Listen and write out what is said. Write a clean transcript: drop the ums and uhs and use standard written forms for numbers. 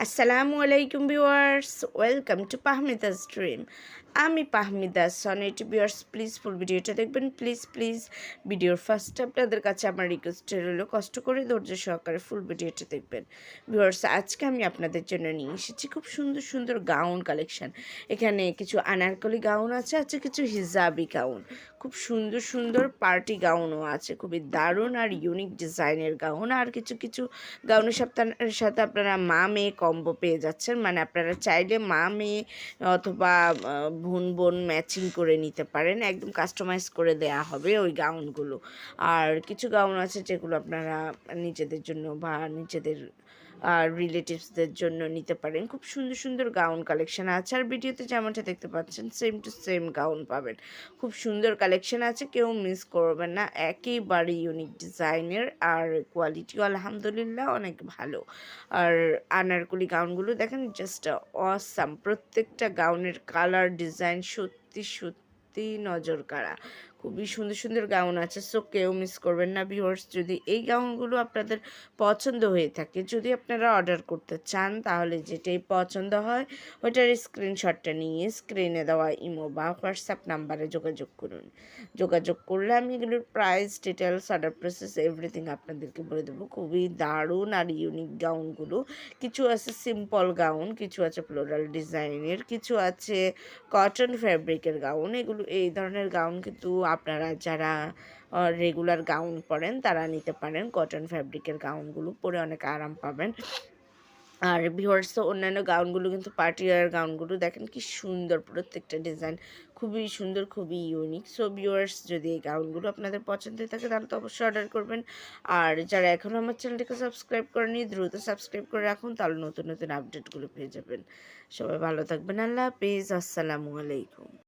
আসসালামু আলাইকুম viewers, welcome to পাহমিদাস dream. আমি পাহমিদা সনেট। ভিউয়ার্স, প্লিজ ফুল ভিডিওটা দেখবেন। প্লিজ ভিডিওর ফার্স্টে আপনাদের কাছে আমার রিকোয়েস্ট রইল, কষ্ট করে ধৈর্য সহকারে ফুল ভিডিওটা দেখবেন। ভিউয়ার্স, আজকে আমি আপনাদের জন্য নিয়ে এসেছি খুব সুন্দর সুন্দর গাউন কালেকশন। এখানে কিছু আনারকলি গাউন আছে কিছু হিজাবি গাউন, খুব সুন্দর সুন্দর পার্টি গাউনও আছে, খুবই দারুণ আর ইউনিক ডিজাইনের গাউন। আর কিছু কিছু গাউনের সাথে আপনারা মা মেয়ে কম্বো পেয়ে যাচ্ছেন, মানে আপনারা চাইলে মা মেয়ে অথবা বোন ম্যাচিং করে নিতে পারেন, একদম কাস্টমাইজ করে দেয়া হবে ওই গাউনগুলো। আর কিছু গাউন আছে যেগুলো আপনারা নিজেদের জন্য বা নিজেদের রিলেটিভসদের জন্য নিতে পারেন। খুব সুন্দর সুন্দর গাউন কালেকশন আছে, আর ভিডিওতে যেমনটা দেখতে পাচ্ছেন সেম টু সেম গাউন পাবেন। খুব সুন্দর কালেকশন আছে, কেউ মিস করবেন না, একেবারে ইউনিক ডিজাইনের, আর কোয়ালিটিও আলহামদুলিল্লাহ অনেক ভালো। আর আনারকলি গাউনগুলো দেখেন, জাস্ট অসাম। প্রত্যেকটা গাউনের কালার ডিজাইন সত্যি সত্যি নজর কাড়া। খুবই সুন্দর সুন্দর গাউন আছে, সো কেউ মিস করবেন না ভিউয়ার্স। যদি এই গাউনগুলো আপনাদের পছন্দ হয়ে থাকে, যদি আপনারা অর্ডার করতে চান, তাহলে যেটাই পছন্দ হয় ওইটার স্ক্রিনশটটা নিয়ে স্ক্রিনে দেওয়া ইমো বা হোয়াটসঅ্যাপ নাম্বারে যোগাযোগ করুন। যোগাযোগ করলে আমি এগুলোর price, details, order process everything আপনাদেরকে বলে দেবো। খুবই দারুণ আর ইউনিক গাউনগুলো। কিছু আছে সিম্পল গাউন, কিছু আছে ফ্লোরাল ডিজাইনের, কিছু আছে কটন ফ্যাব্রিকের গাউন। এগুলো এই ধরনের গাউন কিন্তু আপনারা যারা রেগুলার গাউন পরেন তারা নিতে পারেন। কটন ফ্যাব্রিকের গাউনগুলো পরে অনেক আরাম পাবেন। আর ভিউয়ার্স, অন্যান্য গাউনগুলো কিন্তু পার্টি ওয়্যার গাউনগুলো দেখেন কি সুন্দর, প্রত্যেকটা ডিজাইন খুবই সুন্দর, খুবই ইউনিক। সো ভিউয়ার্স, যদি এই গাউনগুলো আপনাদের পছন্দ হয়ে থাকে তাহলে তো অবশ্যই অর্ডার করবেন। আর যারা এখনও আমার চ্যানেলটিকে সাবস্ক্রাইব করেনি, দ্রুত সাবস্ক্রাইব করে রাখুন, তাহলে নতুন নতুন আপডেটগুলো পেয়ে যাবেন। সবাই ভালো থাকবেন। আল্লাহ হাফেজ। আসসালামু আলাইকুম।